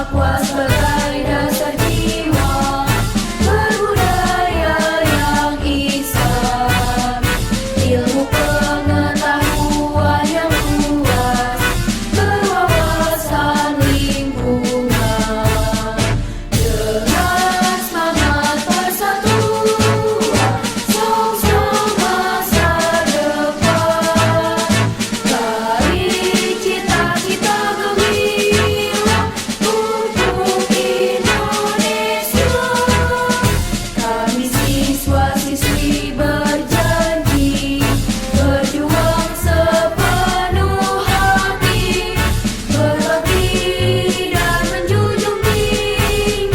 Takwa sebagai dasar jiwa berbudaya yang Islam, ilmu pengetahuan yang luas, berwawasan lingkungan, dengan semangat persatuan, song-song masa depan. Mari cita-cita gemilang untuk Indonesia. Kami siswa-siswi berjanji berjuang sepenuh hati, berbakti dan menjunjung tinggi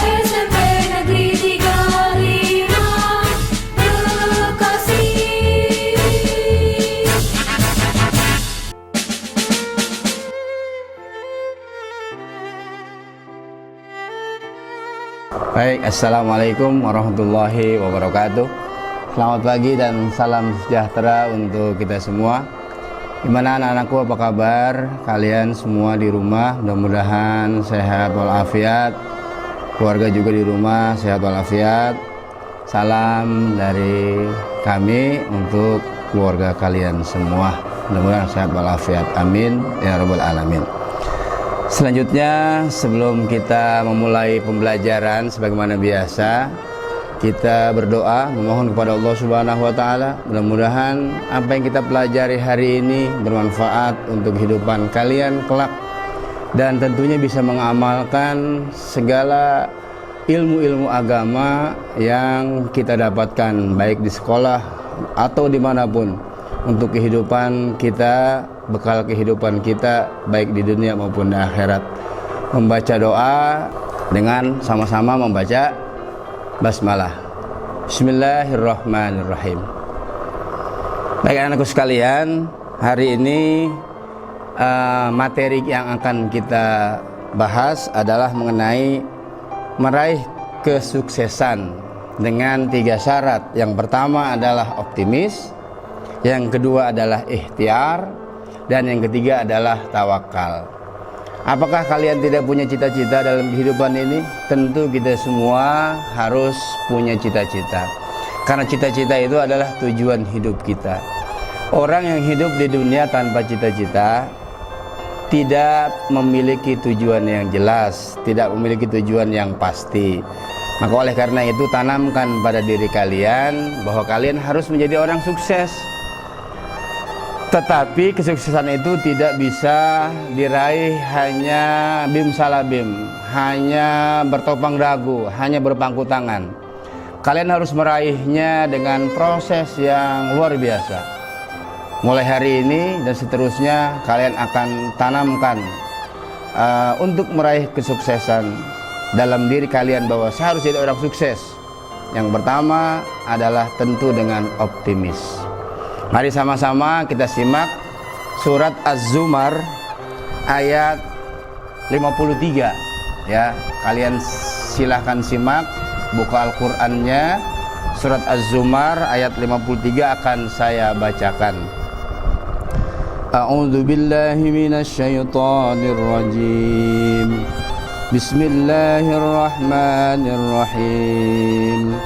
SMP Negeri 35 Bekasi. Baik, assalamualaikum warahmatullahi wabarakatuh. Selamat pagi dan salam sejahtera untuk kita semua. Gimana anak-anakku, apa kabar? Kalian semua di rumah mudah-mudahan sehat walafiat. Keluarga juga di rumah sehat walafiat. Salam dari kami untuk keluarga kalian semua. Mudah-mudahan sehat walafiat. Amin ya rabbal alamin. Selanjutnya, sebelum kita memulai pembelajaran sebagaimana biasa, kita berdoa memohon kepada Allah Subhanahu wa taala, mudah-mudahan apa yang kita pelajari hari ini bermanfaat untuk kehidupan kalian kelak, dan tentunya bisa mengamalkan segala ilmu-ilmu agama yang kita dapatkan baik di sekolah atau dimanapun, untuk kehidupan kita, bekal kehidupan kita baik di dunia maupun di akhirat. Membaca doa dengan sama-sama membaca basmalah. Bismillahirrahmanirrahim. Baik anakku sekalian, hari ini materi yang akan kita bahas adalah mengenai meraih kesuksesan dengan 3 syarat. Yang pertama adalah optimis, yang kedua adalah ikhtiar, dan yang ketiga adalah tawakal. Apakah kalian tidak punya cita-cita dalam kehidupan ini? Tentu kita semua harus punya cita-cita, karena cita-cita itu adalah tujuan hidup kita. Orang yang hidup di dunia tanpa cita-cita tidak memiliki tujuan yang jelas, tidak memiliki tujuan yang pasti. Maka oleh karena itu, tanamkan pada diri kalian bahwa kalian harus menjadi orang sukses. Tetapi kesuksesan itu tidak bisa diraih hanya bim salabim, hanya bertopang dagu, hanya berpangku tangan. Kalian harus meraihnya dengan proses yang luar biasa. Mulai hari ini dan seterusnya, kalian akan tanamkan untuk meraih kesuksesan dalam diri kalian bahwa saya harus jadi orang sukses. Yang pertama adalah tentu dengan optimis. Mari sama-sama kita simak surat Az-Zumar ayat 53 ya. Kalian silahkan simak, buka Al-Qur'annya. Surat Az-Zumar ayat 53 akan saya bacakan. A'udzu billahi minasyaitonir rajim. Bismillahirrahmanirrahim.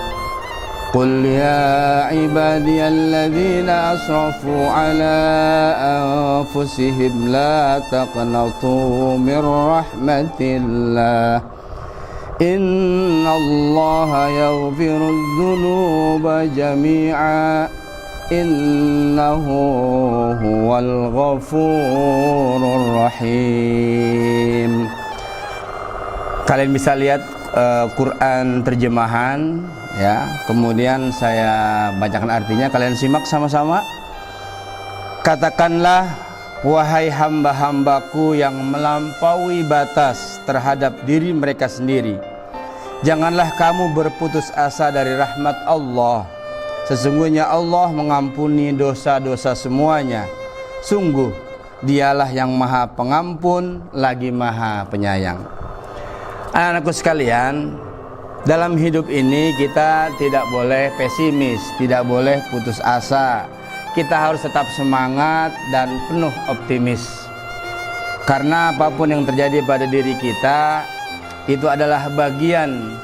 Qul ya ibadiyalladzina asrafu ala anfusihim la taqnatu min rahmatillah. Innallaha yaghfirudz dzunuba jami'a. Innahu huwal ghafurur rahim. Kalian bisa lihat Quran terjemahan ya, kemudian saya bacakan artinya, kalian simak sama-sama. Katakanlah, wahai hamba-hambaku yang melampaui batas terhadap diri mereka sendiri, janganlah kamu berputus asa dari rahmat Allah. Sesungguhnya Allah mengampuni dosa-dosa semuanya. Sungguh Dialah yang Maha Pengampun lagi Maha Penyayang. Anak-anakku sekalian, dalam hidup ini kita tidak boleh pesimis, tidak boleh putus asa. Kita harus tetap semangat dan penuh optimis. Karena apapun yang terjadi pada diri kita itu adalah bagian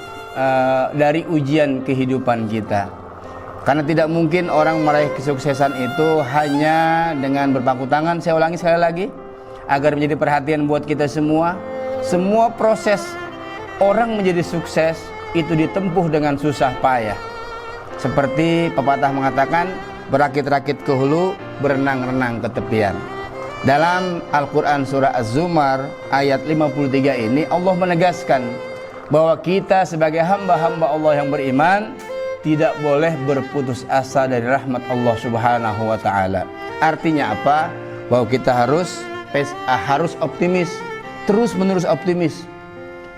dari ujian kehidupan kita. Karena tidak mungkin orang meraih kesuksesan itu hanya dengan berpangku tangan. Saya ulangi sekali lagi agar menjadi perhatian buat kita semua. Semua proses orang menjadi sukses itu ditempuh dengan susah payah. Seperti pepatah mengatakan, berakit-rakit ke hulu, berenang-renang ke tepian. Dalam Al-Quran surah Az-Zumar ayat 53 ini Allah menegaskan bahwa kita sebagai hamba-hamba Allah yang beriman tidak boleh berputus asa dari rahmat Allah Subhanahu wa ta'ala. Artinya apa? Bahwa kita harus optimis, terus-menerus optimis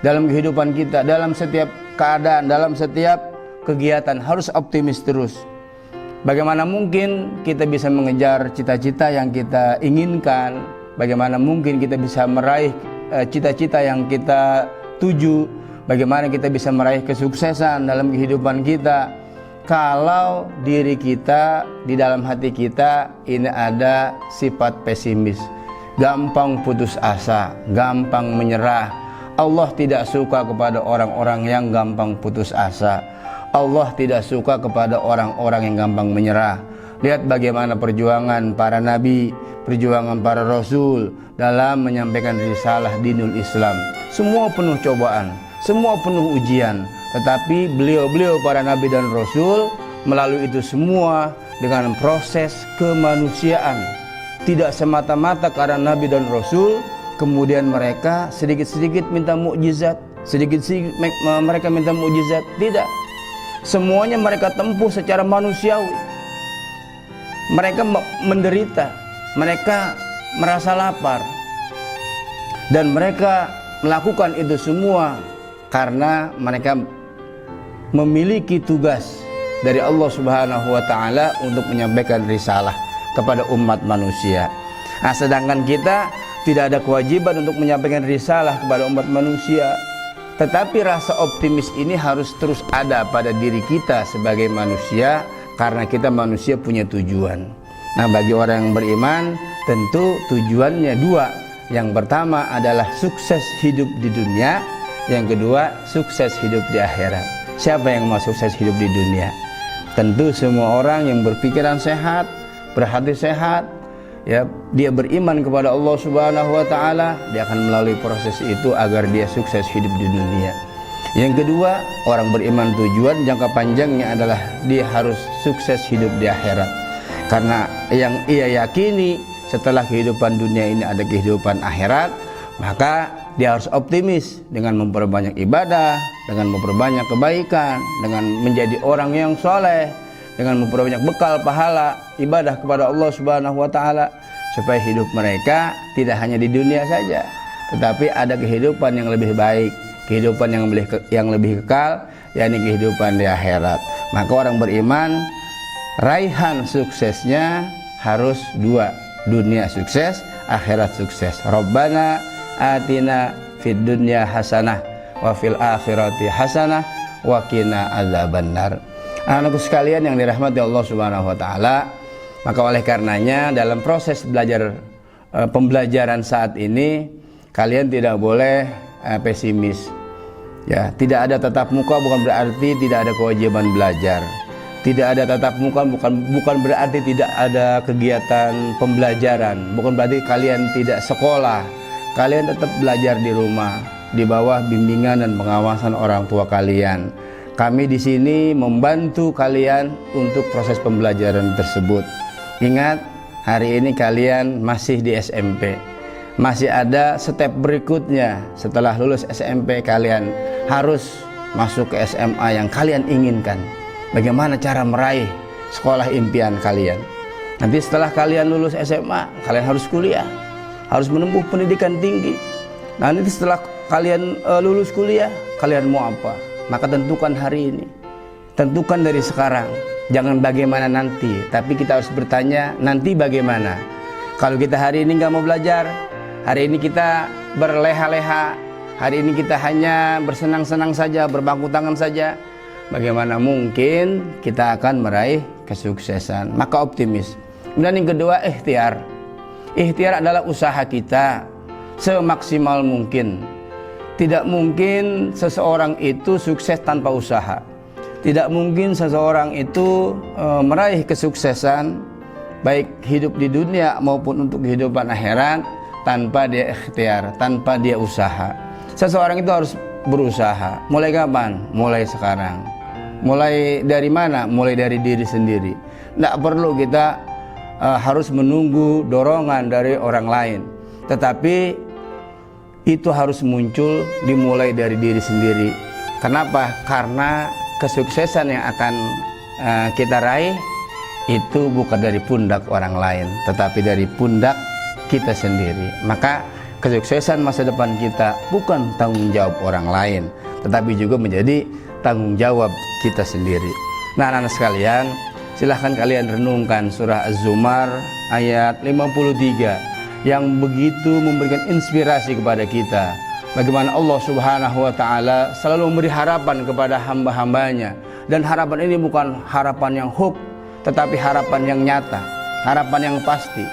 dalam kehidupan kita, dalam setiap keadaan, dalam setiap kegiatan harus optimis terus. Bagaimana mungkin kita bisa mengejar cita-cita yang kita inginkan? Bagaimana mungkin kita bisa meraih cita-cita yang kita tuju? Bagaimana kita bisa meraih kesuksesan dalam kehidupan kita kalau diri kita, di dalam hati kita ini ada sifat pesimis, gampang putus asa, gampang menyerah. Allah tidak suka kepada orang-orang yang gampang putus asa. Allah tidak suka kepada orang-orang yang gampang menyerah. Lihat bagaimana perjuangan para nabi, perjuangan para rasul dalam menyampaikan risalah dinul Islam. Semua penuh cobaan, semua penuh ujian, tetapi beliau-beliau para nabi dan rasul melalui itu semua dengan proses kemanusiaan. Tidak semata-mata karena nabi dan rasul kemudian mereka sedikit-sedikit minta mukjizat, sedikit-sedikit mereka minta mukjizat. Tidak, semuanya mereka tempuh secara manusiawi. Mereka menderita, mereka merasa lapar, dan mereka melakukan itu semua karena mereka memiliki tugas dari Allah Subhanahu wa ta'ala untuk menyampaikan risalah kepada umat manusia. Nah, sedangkan kita tidak ada kewajiban untuk menyampaikan risalah kepada umat manusia, tetapi rasa optimis ini harus terus ada pada diri kita sebagai manusia, karena kita manusia punya tujuan. Nah, bagi orang yang beriman tentu tujuannya dua. Yang pertama adalah sukses hidup di dunia, yang kedua sukses hidup di akhirat. Siapa yang mau sukses hidup di dunia? Tentu semua orang yang berpikiran sehat, berhati sehat, ya, dia beriman kepada Allah Subhanahu wa ta'ala, dia akan melalui proses itu agar dia sukses hidup di dunia. Yang kedua, orang beriman tujuan jangka panjangnya adalah dia harus sukses hidup di akhirat, karena yang ia yakini setelah kehidupan dunia ini ada kehidupan akhirat, maka dia harus optimis dengan memperbanyak ibadah, dengan memperbanyak kebaikan, dengan menjadi orang yang soleh, dengan memperbanyak bekal pahala ibadah kepada Allah Subhanahu wa ta'ala, supaya hidup mereka tidak hanya di dunia saja, tetapi ada kehidupan yang lebih baik, kehidupan yang lebih kekal, yakni kehidupan di akhirat. Maka orang beriman raihan suksesnya harus dua, dunia sukses, akhirat sukses. Rabbana atina fid dunya hasanah wa fil akhirati hasanah wa qina adzabannar. Anak-anakku sekalian yang dirahmati Allah Subhanahu wa taala, maka oleh karenanya dalam proses pembelajaran saat ini kalian tidak boleh pesimis. Ya, tidak ada tatap muka bukan berarti tidak ada kewajiban belajar. Tidak ada tatap muka bukan berarti tidak ada kegiatan pembelajaran, bukan berarti kalian tidak sekolah. Kalian tetap belajar di rumah di bawah bimbingan dan pengawasan orang tua kalian. Kami di sini membantu kalian untuk proses pembelajaran tersebut. Ingat, hari ini kalian masih di SMP. Masih ada step berikutnya. Setelah lulus SMP kalian harus masuk ke SMA yang kalian inginkan. Bagaimana cara meraih sekolah impian kalian? Nanti setelah kalian lulus SMA, kalian harus kuliah, harus menempuh pendidikan tinggi. Nanti setelah kalian lulus kuliah, kalian mau apa? Maka tentukan hari ini, tentukan dari sekarang. Jangan bagaimana nanti, tapi kita harus bertanya nanti bagaimana. Kalau kita hari ini nggak mau belajar, hari ini kita berleha-leha, hari ini kita hanya bersenang-senang saja, berbangku tangan saja, bagaimana mungkin kita akan meraih kesuksesan? Maka optimis. Kemudian yang kedua, ikhtiar. Ikhtiar adalah usaha kita. semaksimal mungkin. Tidak mungkin seseorang itu sukses tanpa usaha. Tidak mungkin seseorang itu meraih kesuksesan baik hidup di dunia maupun untuk kehidupan akhirat tanpa dia ikhtiar, tanpa dia usaha. Seseorang itu harus berusaha. Mulai kapan? Mulai sekarang. Mulai dari mana? Mulai dari diri sendiri. Tidak perlu kita harus menunggu dorongan dari orang lain, tetapi itu harus muncul dimulai dari diri sendiri. Kenapa? Karena kesuksesan yang akan kita raih itu bukan dari pundak orang lain, tetapi dari pundak kita sendiri. Maka kesuksesan masa depan kita bukan tanggung jawab orang lain, tetapi juga menjadi tanggung jawab kita sendiri. Nah, anak-anak sekalian, silahkan kalian renungkan surah Az-Zumar ayat 53 yang begitu memberikan inspirasi kepada kita. Bagaimana Allah Subhanahu wa Ta'ala selalu memberi harapan kepada hamba-hambanya, dan harapan ini bukan harapan yang hoax, tetapi harapan yang nyata, harapan yang pasti.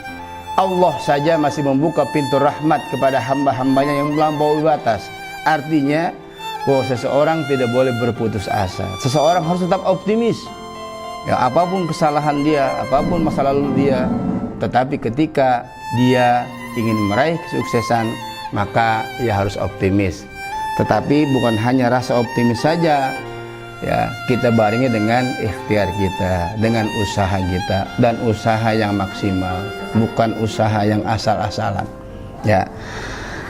Allah saja masih membuka pintu rahmat kepada hamba-hambanya yang melampaui batas. Artinya bahwa seseorang tidak boleh berputus asa. Seseorang harus tetap optimis. Ya, apapun kesalahan dia, apapun masa lalu dia, tetapi ketika dia ingin meraih kesuksesan, maka ia harus optimis. Tetapi bukan hanya rasa optimis saja, ya, kita barengi dengan ikhtiar kita, dengan usaha kita, dan usaha yang maksimal, bukan usaha yang asal-asalan. Ya.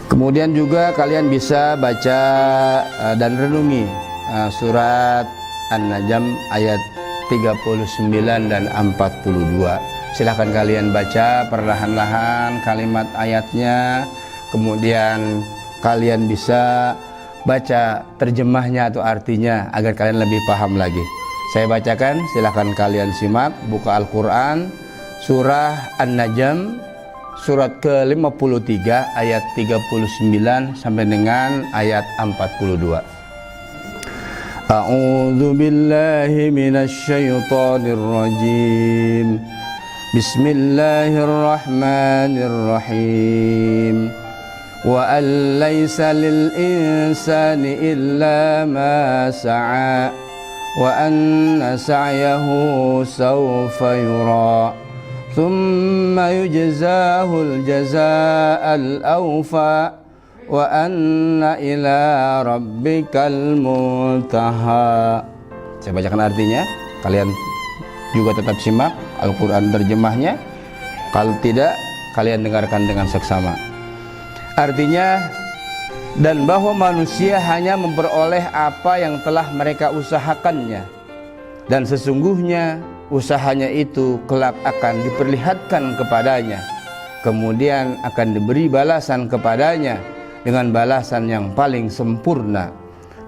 Kemudian juga kalian bisa baca dan renungi surat An-Najm ayat 39 dan 42. Silahkan kalian baca perlahan-lahan kalimat ayatnya, kemudian kalian bisa baca terjemahnya atau artinya agar kalian lebih paham lagi. Saya bacakan, silahkan kalian simak. Buka Al-Quran surah An-Najm surat ke-53 ayat 39 sampai dengan ayat 42. A'udzu billahi minasy syaithanir rajim. Bismillahirrahmanirrahim. Wa an laysa lil insani illa ma sa'a wa anna sa'yahu sawfa yura thumma yujzahul jazaa'al awfa wa anna ila rabbikal muntaha. Saya bacakan artinya, kalian juga tetap simak Al-Quran terjemahnya. Kalau tidak, kalian dengarkan dengan seksama. Artinya, dan bahwa manusia hanya memperoleh apa yang telah mereka usahakannya, dan sesungguhnya usahanya itu kelak akan diperlihatkan kepadanya, kemudian akan diberi balasan kepadanya dengan balasan yang paling sempurna,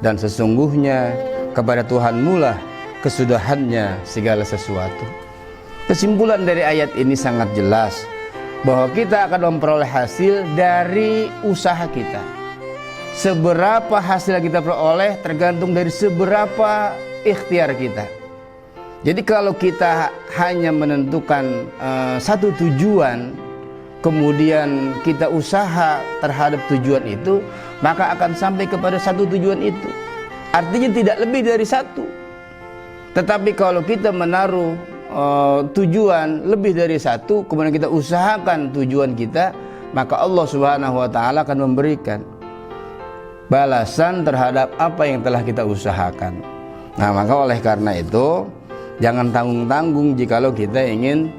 dan sesungguhnya kepada Tuhanmu lah kesudahannya segala sesuatu. Kesimpulan dari ayat ini sangat jelas bahwa kita akan memperoleh hasil dari usaha kita. Seberapa hasil yang kita peroleh tergantung dari seberapa ikhtiar kita. Jadi kalau kita hanya menentukan satu tujuan, kemudian kita usaha terhadap tujuan itu, maka akan sampai kepada satu tujuan itu. Artinya tidak lebih dari satu. Tetapi kalau kita menaruh tujuan lebih dari satu, kemudian kita usahakan tujuan kita, maka Allah Subhanahu wa Ta'ala akan memberikan balasan terhadap apa yang telah kita usahakan. Nah, maka oleh karena itu jangan tanggung-tanggung jikalau kita ingin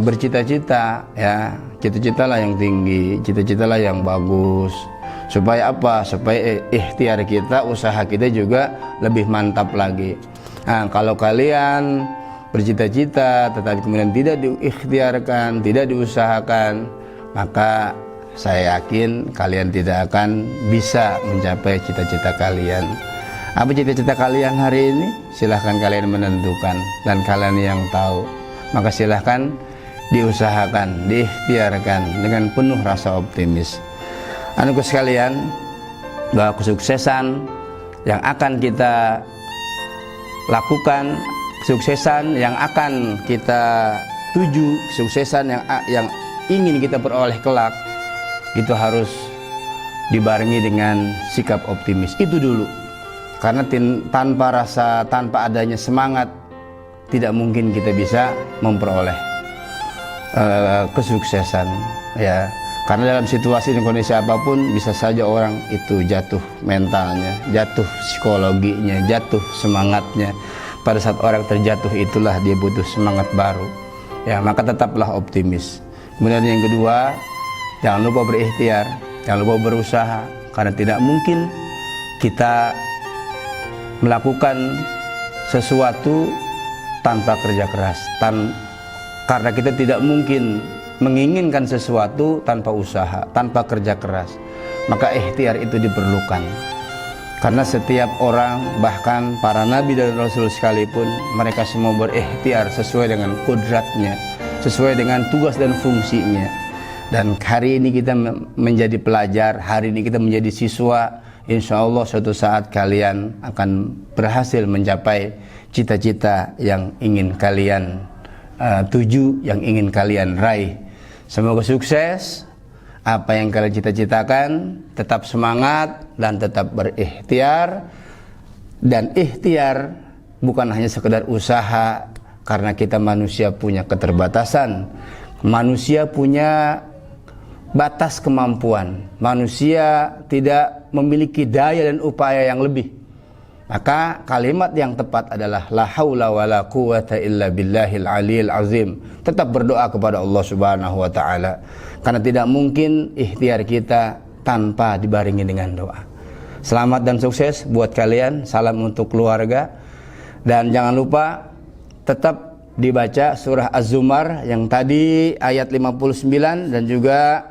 bercita-cita, ya, cita-citalah yang tinggi, cita-citalah yang bagus. Supaya apa? Supaya ikhtiar kita, usaha kita juga lebih mantap lagi. Nah, kalau kalian bercita-cita tetapi kemudian tidak diikhtiarkan, tidak diusahakan, maka saya yakin kalian tidak akan bisa mencapai cita-cita kalian. Apa cita-cita kalian hari ini? Silahkan kalian menentukan, dan kalian yang tahu. Maka silahkan diusahakan, diikhtiarkan dengan penuh rasa optimis. Anakku sekalian, bahwa kesuksesan yang akan kita lakukan, kesuksesan yang akan kita tuju, kesuksesan yang ingin kita peroleh kelak, itu harus dibarengi dengan sikap optimis. Itu dulu. Karena tanpa adanya semangat, tidak mungkin kita bisa memperoleh kesuksesan, ya. Karena dalam situasi dan kondisi apapun bisa saja orang itu jatuh mentalnya, jatuh psikologinya, jatuh semangatnya. Pada saat orang terjatuh itulah dia butuh semangat baru, ya. Maka tetaplah optimis. Kemudian yang kedua, jangan lupa berikhtiar, jangan lupa berusaha, karena tidak mungkin kita melakukan sesuatu tanpa kerja keras, karena kita tidak mungkin menginginkan sesuatu tanpa usaha, tanpa kerja keras. Maka ikhtiar itu diperlukan, karena setiap orang, bahkan para nabi dan rasul sekalipun, mereka semua berikhtiar sesuai dengan kodratnya, sesuai dengan tugas dan fungsinya. Dan hari ini kita menjadi pelajar, hari ini kita menjadi siswa. Insya Allah suatu saat kalian akan berhasil mencapai cita-cita yang ingin kalian tuju, yang ingin kalian raih. Semoga sukses apa yang kalian cita-citakan, tetap semangat dan tetap berikhtiar. Dan ikhtiar bukan hanya sekedar usaha, karena kita manusia punya keterbatasan, manusia punya batas kemampuan, manusia tidak memiliki daya dan upaya yang lebih. Maka kalimat yang tepat adalah la haula wala quwata illa billahil aliyil azim. Tetap berdoa kepada Allah Subhanahu wa taala, karena tidak mungkin ikhtiar kita tanpa dibarengi dengan doa. Selamat dan sukses buat kalian, salam untuk keluarga. Dan jangan lupa tetap dibaca surah Az-Zumar yang tadi ayat 59 dan juga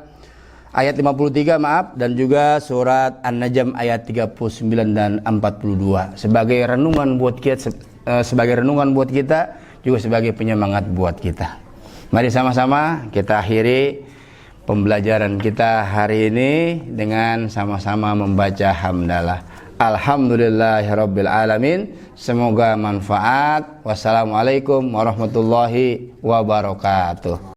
ayat 53 dan juga surat An-Najm ayat 39 dan 42 sebagai renungan buat kita, juga sebagai penyemangat buat kita. Mari sama-sama kita akhiri pembelajaran kita hari ini dengan sama-sama membaca hamdalah. Alhamdulillahirabbil alamin. Semoga manfaat. Wassalamualaikum warahmatullahi wabarakatuh.